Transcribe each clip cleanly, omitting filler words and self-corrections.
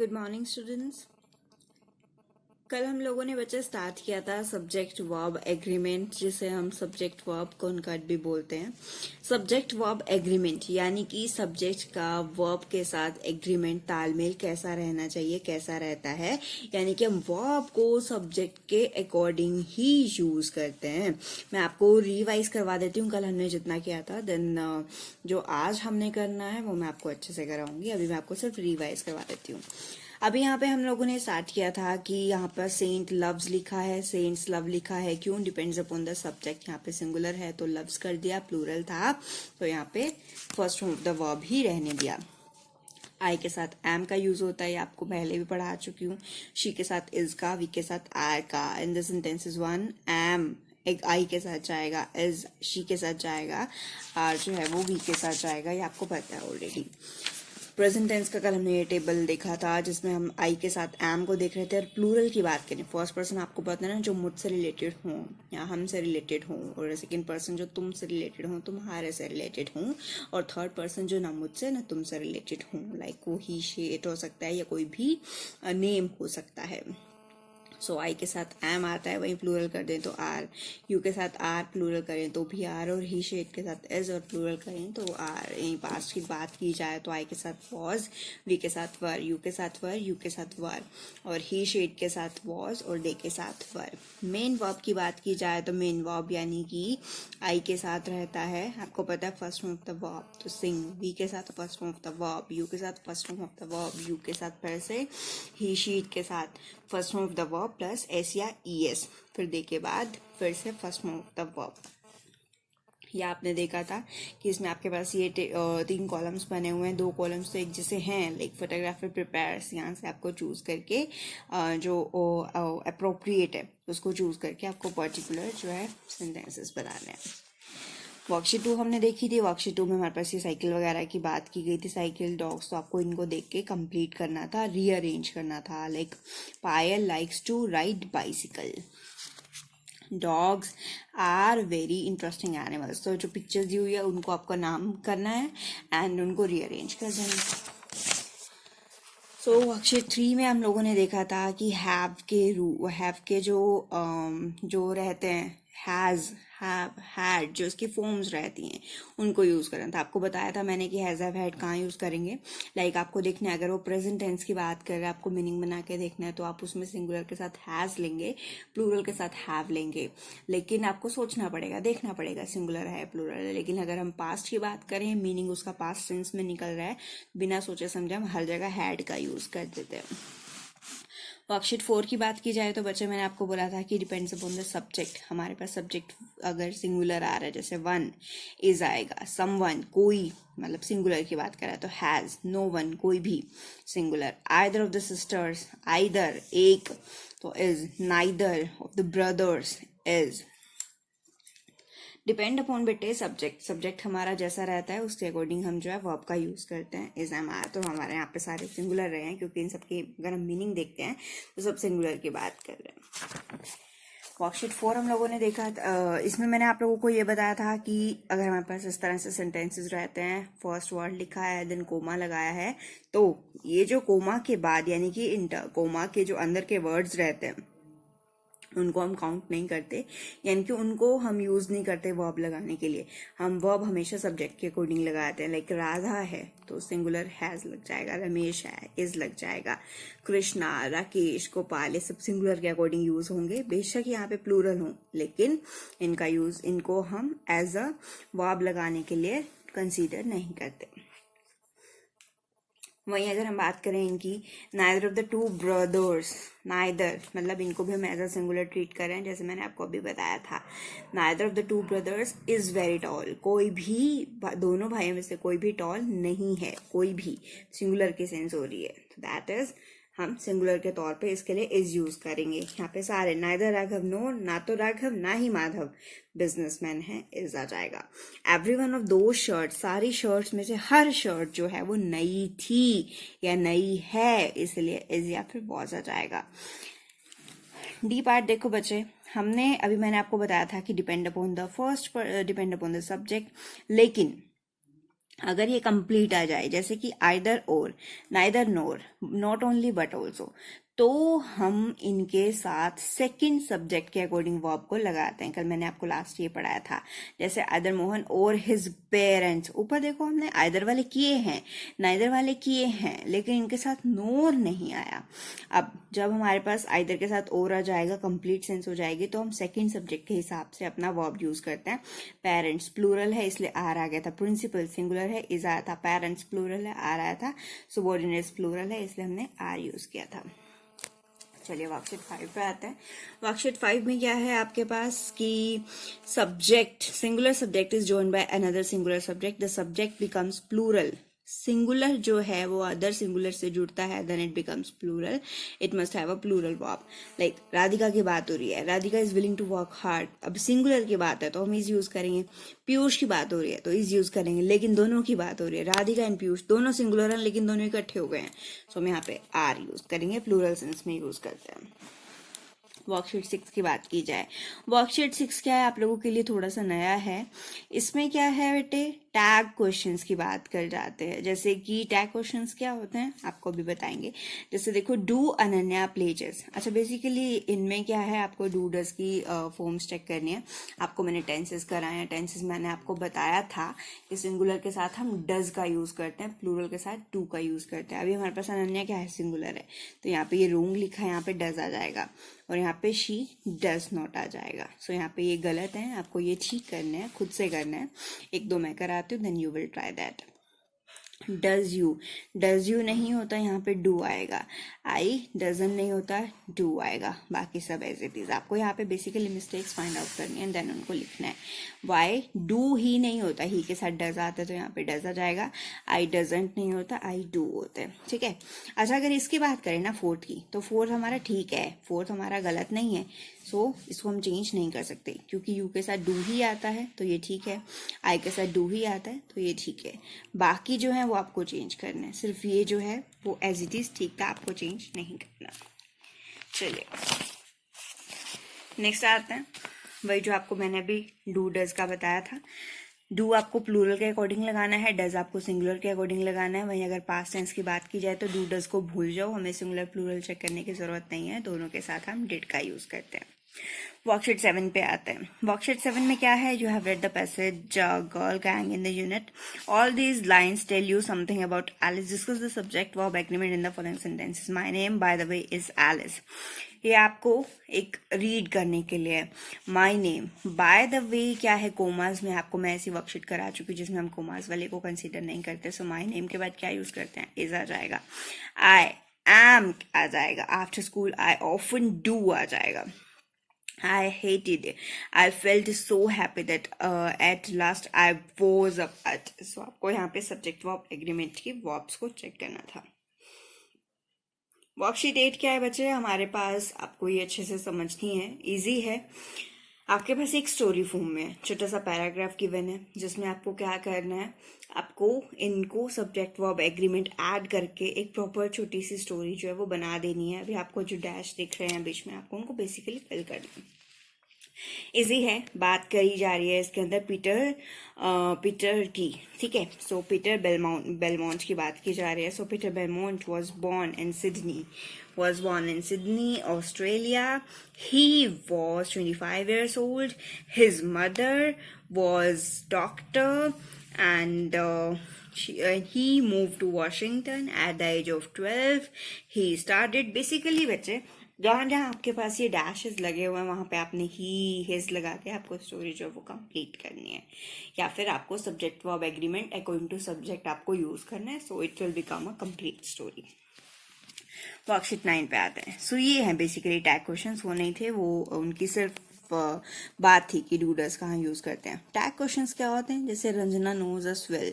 Good morning students. कल हम लोगों ने बच्चे स्टार्ट किया था सब्जेक्ट वर्ब एग्रीमेंट, जिसे हम सब्जेक्ट वर्ब कॉन्कॉर्ड भी बोलते हैं। सब्जेक्ट वर्ब एग्रीमेंट यानी कि सब्जेक्ट का वर्ब के साथ एग्रीमेंट तालमेल कैसा रहना चाहिए, कैसा रहता है, यानी कि हम वर्ब को सब्जेक्ट के अकॉर्डिंग ही यूज करते हैं। मैं आपको रिवाइज करवा देती हूँ, कल हमने जितना किया था, देन जो आज हमने करना है वो मैं आपको अच्छे से कराऊंगी। अभी मैं आपको सिर्फ रिवाइज करवा देती हूँ। अभी यहाँ पे हम लोगों ने स्टार्ट किया था कि यहाँ पर सेंट लव्स लिखा है, सेंट्स लव लिखा है, क्यों? Depends upon the subject. यहाँ पे सिंगुलर है तो लव्स कर दिया, प्लूरल था तो यहाँ पे first form of the verb ही रहने दिया। आई के साथ एम का यूज होता है, आपको पहले भी पढ़ा चुकी हूँ। शी के साथ इज का, वी के साथ आर का। In the sentence is one, M एक आई के साथ जाएगा, इज शी के साथ जाएगा, आर जो है वो वी के साथ जाएगा, ये आपको पता है ऑलरेडी। प्रेजेंट टेंस का कल हमने ये टेबल देखा था जिसमें हम आई के साथ एम को देख रहे थे। और प्लूरल की बात करें, फर्स्ट पर्सन आपको पता है ना, जो मुझसे रिलेटेड हो या हमसे रिलेटेड हो, और सेकंड पर्सन जो तुमसे रिलेटेड हो, तुम्हारे से रिलेटेड हो, और थर्ड पर्सन जो ना मुझसे ना तुमसे रिलेटेड हो, लाइक वो ही शी इट हो सकता है या कोई भी नेम हो सकता है। सो आई के साथ एम आता है, वहीं प्लूरल कर दें तो आर, यू के साथ आर प्लूरल करें तो भी आर, और ही शेड के साथ एज और प्लूरल करें तो आर। यहीं पास्ट की बात की जाए तो आई के साथ वॉज, वी के साथ वर, यू के साथ वर, यू के साथ वर, और ही शेड के साथ वॉज और दे के साथ वर। मेन वर्ब की बात की जाए तो मेन वर्ब यानी कि आई के साथ रहता है, आपको पता है first form of the verb, तो सिंग। वी के साथ first form of the verb, you के साथ first form of the verb, you के साथ फिर से ही शीट के साथ first form of the verb plus S या ई एस, फिर दे के बाद फिर से first form of the verb. ये आपने देखा था कि इसमें आपके पास ये 3 कॉलम्स बने हुए हैं, 2 कॉलम्स तो एक जैसे हैं, लाइक फोटोग्राफर प्रिपेयर्स, यहाँ से आपको चूज करके जो अप्रोप्रिएट है उसको चूज करके आपको पर्टिकुलर जो है सेंटेंसेस बनाने हैं। वर्कशीट 2 हमने देखी थी। वर्कशीट 2 में हमारे पास ये साइकिल वगैरह की बात की गई थी, साइकिल, डॉग्स, तो आपको इनको देख के कंप्लीट करना था, रीअरेंज करना था। Like Payal likes to ride bicycle, dogs are very interesting animals. तो जो पिक्चर्स दी हुई है उनको आपका नाम करना है एंड उनको रीअरेंज कर देना है। सो वर्कशीट 3 में हम लोगों ने देखा था कि हैव के जो रहते हैं, हैज, हैव, हैड, जो इसकी फॉर्म्स रहती हैं उनको यूज करना था। आपको बताया था मैंने कि हैज, हैव, हैड कहाँ यूज करेंगे। लाइक आपको देखना है, अगर वो प्रेजेंट टेंस की बात कर रहे हैं, आपको मीनिंग बना के देखना है, तो आप उसमें सिंगुलर के साथ हैज लेंगे, प्लूरल के साथ हैव लेंगे। लेकिन आपको सोचना पड़ेगा, देखना पड़ेगा सिंगुलर है प्लूरल है। लेकिन अगर हम पास्ट की बात करें, मीनिंग उसका पास्ट टेंस में निकल रहा है, बिना सोचे समझे हम हर जगह हैड का यूज कर देते हैं। वर्कशीट 4 की बात की जाए तो बच्चे, मैंने आपको बोला था कि डिपेंड्स अपॉन द सब्जेक्ट। हमारे पास सब्जेक्ट अगर सिंगुलर आ रहा है, जैसे वन इज आएगा, समवन कोई, मतलब सिंगुलर की बात कर रहा है तो हैज, नो वन कोई भी singular, either of the sisters, either एक तो is, neither of the brothers is. Depend upon बेटे सब्जेक्ट हमारा जैसा रहता है उसके अकॉर्डिंग हम जो है वर्ब का यूज करते हैं। इज, एम, आर, तो हमारे यहाँ पे सारे सिंगुलर रहे हैं क्योंकि इन सबके अगर हम मीनिंग देखते हैं तो सब सिंगुलर की बात कर रहे हैं। वर्कशीट 4 हम लोगों ने देखा, इसमें मैंने आप लोगों को ये बताया था कि अगर हमारे पास इस तरह से सेंटेंसेस रहते हैं, फर्स्ट वर्ड लिखा है देन कोमा लगाया है, तो ये जो कोमा के बाद यानी कि इंटर कोमा के जो अंदर के वर्ड्स रहते हैं उनको हम काउंट नहीं करते, यानी कि उनको हम यूज नहीं करते वर्ब लगाने के लिए। हम वर्ब हमेशा सब्जेक्ट के अकॉर्डिंग लगाते हैं। लाइक राधा है तो सिंगुलर हैज लग जाएगा, रमेश है इज लग जाएगा, कृष्णा, राकेश, गोपाल, ये सब सिंगुलर के अकॉर्डिंग यूज होंगे। बेशक यहाँ पे प्लूरल हो, लेकिन इनका यूज, इनको हम एज अ वर्ब लगाने के लिए कंसीडर नहीं करते। वहीं अगर हम बात करें इनकी, neither of the two brothers, neither मतलब इनको भी हम एज अ सिंगुलर ट्रीट कर रहे हैं, जैसे मैंने आपको अभी बताया था। Neither of the two brothers is very tall, कोई भी दोनों भाइयों में से कोई भी टॉल नहीं है, कोई भी सिंगुलर की सेंस हो रही है, तो दैट इज हम सिंगुलर के तौर पे इसके लिए इज यूज करेंगे। यहाँ पे सारे, नाइदर राघव, नो, ना तो राघव ना ही माधव बिजनेसमैन है, इज आ जाएगा। एवरी वन ऑफ दो शर्ट, सारी शर्ट्स में से हर शर्ट जो है वो नई थी या नई है, इसलिए इज या फिर वॉज आ जाएगा। डी पार्ट देखो बच्चे, हमने अभी मैंने आपको बताया था कि depend upon the first, depend upon the subject, लेकिन अगर ये कंप्लीट आ जाए, जैसे कि आइदर और, neither NOR, not only but also, तो हम इनके साथ सेकंड सब्जेक्ट के अकॉर्डिंग वर्ब को लगाते हैं। कल मैंने आपको लास्ट ये पढ़ाया था, जैसे आइदर मोहन और हिज पेरेंट्स, ऊपर देखो हमने आइदर वाले किए हैं, नाइदर वाले किए हैं, लेकिन इनके साथ नोर नहीं आया। अब जब हमारे पास आइदर के साथ और आ जाएगा, कंप्लीट सेंस हो जाएगी, तो हम सेकंड सब्जेक्ट के हिसाब से अपना वर्ब यूज करते हैं। पेरेंट्स प्लूरल है इसलिए आर आ गया था, प्रिंसिपल सिंगुलर है इज आया था, पेरेंट्स प्लूरल है आर आया था, सबॉर्डिनेट्स प्लूरल है इसलिए हमने आर यूज किया था। चलिए वर्कशीट 5 पे आते हैं। वर्कशीट 5 में क्या है आपके पास कि subject, singular subject is joined by another singular subject, the subject becomes plural. Singular जो है वो अदर सिंगुलर से जुड़ता है, then it becomes plural, it must have a plural verb. Like Radhika की बात हो रही है, Radhika is willing to work hard, अब सिंगुलर की बात है तो हम इज यूज करेंगे। पीयूष की बात हो रही है तो इज यूज करेंगे, लेकिन दोनों की बात हो रही है, राधिका एंड पीयूष दोनों सिंगुलर हैं लेकिन दोनों इकट्ठे हो गए हैं, सो हम यहाँ पे आर यूज करेंगे, प्लूरल सेंस में यूज करते हैं। वर्कशीट 6 की बात की जाए, वर्कशीट 6 क्या है आप लोगों के लिए थोड़ा सा नया है। इसमें क्या है बेटे, टैग क्वेश्चंस की बात कर जाते हैं। जैसे कि टैग क्वेश्चंस क्या होते हैं आपको भी बताएंगे। जैसे देखो, डू अनन्या प्लेजेस, अच्छा बेसिकली इनमें क्या है, आपको डू डज की फॉर्म्स चेक करनी है। आपको मैंने टेंसेस कराए हैं, टेंसेस मैंने आपको बताया था कि सिंगुलर के साथ हम डज का यूज करते हैं, प्लूरल के साथ डू का यूज करते हैं। अभी हमारे पास अनन्या क्या है, सिंगुलर है, तो यहाँ पे ये रोंग लिखा है, यहाँ पे डज आ जाएगा, और यहाँ पे शी डज नॉट आ जाएगा। सो यहाँ पे ये गलत है, आपको ये ठीक करना है, खुद से करना है। एक दो मैं कराती हूँ, then you will try that. Does you नहीं होता, यहाँ पे डू आएगा। आई डजन नहीं होता, डू आएगा। बाकी सब एज इट इज। आपको यहाँ पे बेसिकली मिस्टेक्स फाइंड आउट करनी है, देन उनको लिखना है। वाई डू ही नहीं होता, ही के साथ डज आता है तो यहाँ पे डज आ जाएगा। आई डजेंट नहीं होता, आई डू होता है, ठीक है। अच्छा अगर इसकी बात करें ना फोर्थ की, तो फोर्थ हमारा ठीक है, फोर्थ हमारा गलत नहीं है। सो इसको हम चेंज नहीं कर सकते, क्योंकि यू के साथ डू ही आता है तो ये ठीक है, आई के साथ डू ही आता है तो ये ठीक है। बाकी जो है वो आपको चेंज करना है, सिर्फ ये जो है वो एज इट इज ठीक था, आपको चेंज नहीं करना। चलिए नेक्स्ट आते हैं, वही जो आपको मैंने अभी डू डज का बताया था। डू आपको प्लूरल के अकॉर्डिंग लगाना है, डज आपको सिंगुलर के अकॉर्डिंग लगाना है। वहीं अगर पास्ट टेंस की बात की जाए तो डू डज को भूल जाओ, हमें सिंगुलर प्लूरल चेक करने की जरूरत नहीं है, दोनों के साथ हम डिड का यूज करते हैं। वर्कशीट 7 पे आते हैं। वर्कशीट 7 में क्या है, you have read the passage girl gang in the unit, all these lines tell you something about Alice, discuss the subject verb agreement in the following sentences. My name by the way is Alice, ये आपको एक read करने के लिए। My name by the way क्या है, commas में आपको मैं ऐसी वर्कशीट करा चुकी जिसमें हम कोमास वाले को कंसीडर नहीं करते। सो माय नेम के बाद क्या यूज करते हैं, इज आ जाएगा। आई एम आ जाएगा, after school I often do आ जाएगा। I hated it. I felt so happy that at last I was up at. So आपको यहाँ पे सब्जेक्ट वर्ब एग्रीमेंट की वर्ब्स को चेक करना था। वर्कशीट 8 क्या है बच्चे हमारे पास, आपको ये अच्छे से समझनी है, इजी है। आपके पास एक स्टोरी फॉर्म में छोटा सा पैराग्राफ गिवन है, जिसमें आपको क्या करना है, आपको इनको सब्जेक्ट वर्ब एग्रीमेंट ऐड करके एक प्रॉपर छोटी सी स्टोरी जो है वो बना देनी है। अभी आपको जो डैश दिख रहे हैं बीच में, आपको उनको बेसिकली फिल करना है। इजी है, बात करी जा रही है इसके अंदर पीटर की, ठीक है। सो पीटर बेलमोंट की बात की जा रही है। So Peter Belmont was born in Sydney, Australia. He was 25 years old. His mother was doctor, and he moved to Washington at the age of 12. He started basically बच्चे जहाँ जहाँ आपके पास ये डैशेस लगे हुए हैं वहां पे आपने ही हिज लगा के आपको स्टोरी जो है वो कंप्लीट करनी है, या फिर आपको subject verb agreement according to subject आपको यूज करना है। So it will become a complete story. Worksheet 9 पे आते हैं। सो ये है बेसिकली टैग क्वेश्चंस, वो नहीं थे, वो उनकी सिर्फ बात थी कि डू डज कहाँ यूज करते हैं। टैग क्वेश्चंस क्या होते हैं, जैसे रंजना नोज अस वेल,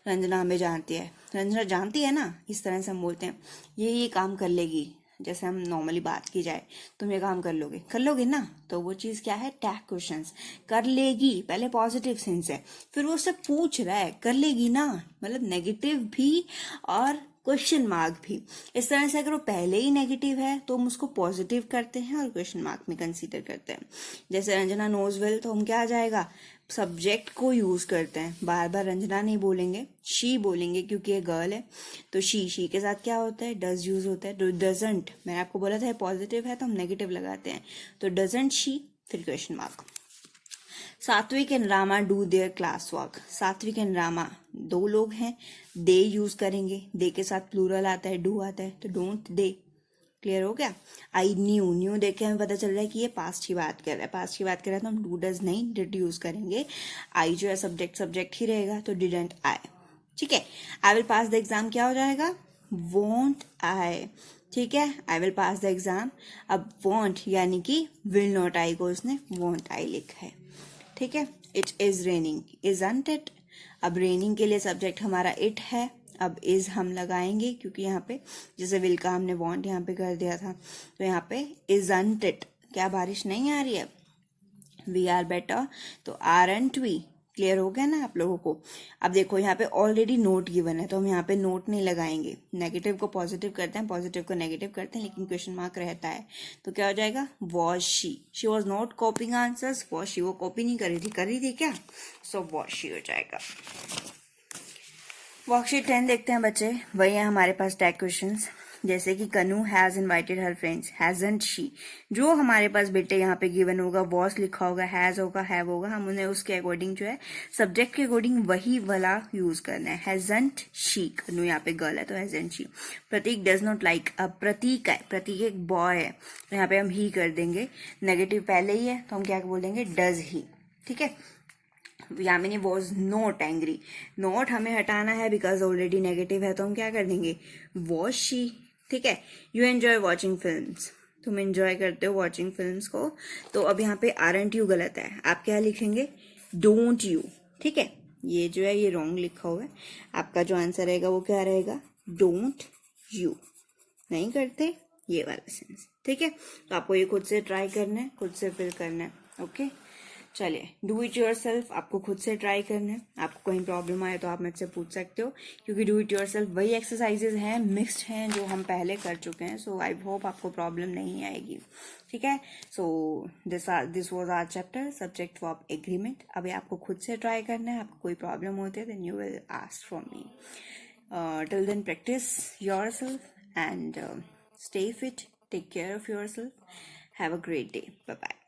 रंजना हमें जानती है, रंजना जानती है ना, इस तरह से हम बोलते हैं ये काम कर लेगी। जैसे हम नॉर्मली बात की जाए, तुम ये काम कर लोगे ना, तो वो चीज क्या है, टैग क्वेश्चंस। कर लेगी पहले पॉजिटिव सेंस है, फिर वो सब पूछ रहा है कर लेगी ना, मतलब नेगेटिव भी और क्वेश्चन मार्क भी। इस तरह से अगर वो पहले ही नेगेटिव है तो हम उसको पॉजिटिव करते हैं और क्वेश्चन मार्क में कंसीडर करते हैं। जैसे रंजना नोज वेल, तो हम क्या आ जाएगा, सब्जेक्ट को यूज करते हैं, बार बार रंजना नहीं बोलेंगे, शी बोलेंगे क्योंकि ये गर्ल है। तो शी के साथ क्या होता है, डज यूज होता है। डजंट, मैंने आपको बोला था पॉजिटिव है तो हम नेगेटिव लगाते हैं, तो डजंट शी, फिर क्वेश्चन मार्क। सात्विक and Rama do their class work. सात्विक एंड रामा दो लोग हैं, दे यूज करेंगे, दे के साथ प्लूरल आता है, डू आता है, तो डोंट दे। क्लियर हो गया। आई न्यू देख के हमें पता चल रहा है कि ये पास्ट की बात कर रहा है, पास्ट की बात कर रहा है तो हम डू डज नहीं डिड यूज करेंगे। आई जो है सब्जेक्ट ही रहेगा, तो डिडंट आई। ठीक है। I will pass the exam क्या हो जाएगा, वॉन्ट आई। ठीक है, I will pass the exam. अब वॉन्ट यानी कि विल नॉट आई को उसने वॉन्ट आई लिखा है। ठीक है। It is raining, isn't it. अब रेनिंग के लिए सब्जेक्ट हमारा इट है, अब इज हम लगाएंगे क्योंकि यहाँ पे जैसे विल का हमने वॉन्ट यहाँ पे कर दिया था, तो यहाँ पे इजंट इट, क्या बारिश नहीं आ रही है, वी आर बेटर, तो आरंट वी। क्लियर हो गया ना आप लोगों को। अब देखो यहाँ पे ऑलरेडी नोट गिवन है तो हम यहाँ पे नोट नहीं लगाएंगे, नेगेटिव को पॉजिटिव करते हैं, पॉजिटिव को नेगेटिव करते हैं, लेकिन क्वेश्चन मार्क रहता है, तो क्या हो जाएगा, was she was not copying answers, was she वो कॉपी नहीं कर रही थी क्या, सो वॉज शी हो जाएगा। वर्कशीट 10 देखते हैं बच्चे, वही है हमारे पास टैग क्वेश्चंस, जैसे कि कनु has invited her friends, hasn't she. जो हमारे पास बेटे यहाँ पे गिवन होगा, वॉस लिखा होगा, हैज होगा, हैव होगा, हम उन्हें उसके अकॉर्डिंग जो है सब्जेक्ट के अकॉर्डिंग वही वाला यूज करना है। हैजंट शी, कनु यहाँ पे गर्ल है तो hasn't she. Pratik does not like, अब प्रतीक है, प्रतीक एक बॉय है तो यहाँ पे हम ही कर देंगे, नेगेटिव पहले ही है तो हम क्या बोल देंगे, डज ही। ठीक है। Yamini was not angry, not हमें हटाना है बिकॉज ऑलरेडी नेगेटिव है तो हम क्या कर देंगे, वॉज शी। ठीक है। यू एंजॉय वॉचिंग फिल्म्स, तुम एंजॉय करते हो वॉचिंग फिल्म्स को, तो अब यहाँ पे आरंट यू गलत है, आप क्या लिखेंगे, डोंट यू। ठीक है, ये जो है ये रॉन्ग लिखा हुआ है, आपका जो आंसर रहेगा वो क्या रहेगा, डोंट यू। नहीं करते ये वाला सेंस। ठीक है, तो आपको ये खुद से ट्राई करना है, खुद से फिल करना है। ओके, चलिए, डू इट योरसेल्फ आपको खुद से ट्राई करना है, आपको कहीं प्रॉब्लम आए तो आप मुझसे पूछ सकते हो, क्योंकि डू इट योरसेल्फ वही एक्सरसाइजेज हैं, मिक्स्ड हैं जो हम पहले कर चुके हैं, सो आई होप आपको प्रॉब्लम नहीं आएगी। ठीक है, so this was our chapter subject verb agreement. अभी आपको खुद से ट्राई करना है, आपको कोई प्रॉब्लम होती है then you will ask from me. Till then practise yourself and stay fit, take care of yourself, have a great day, bye bye.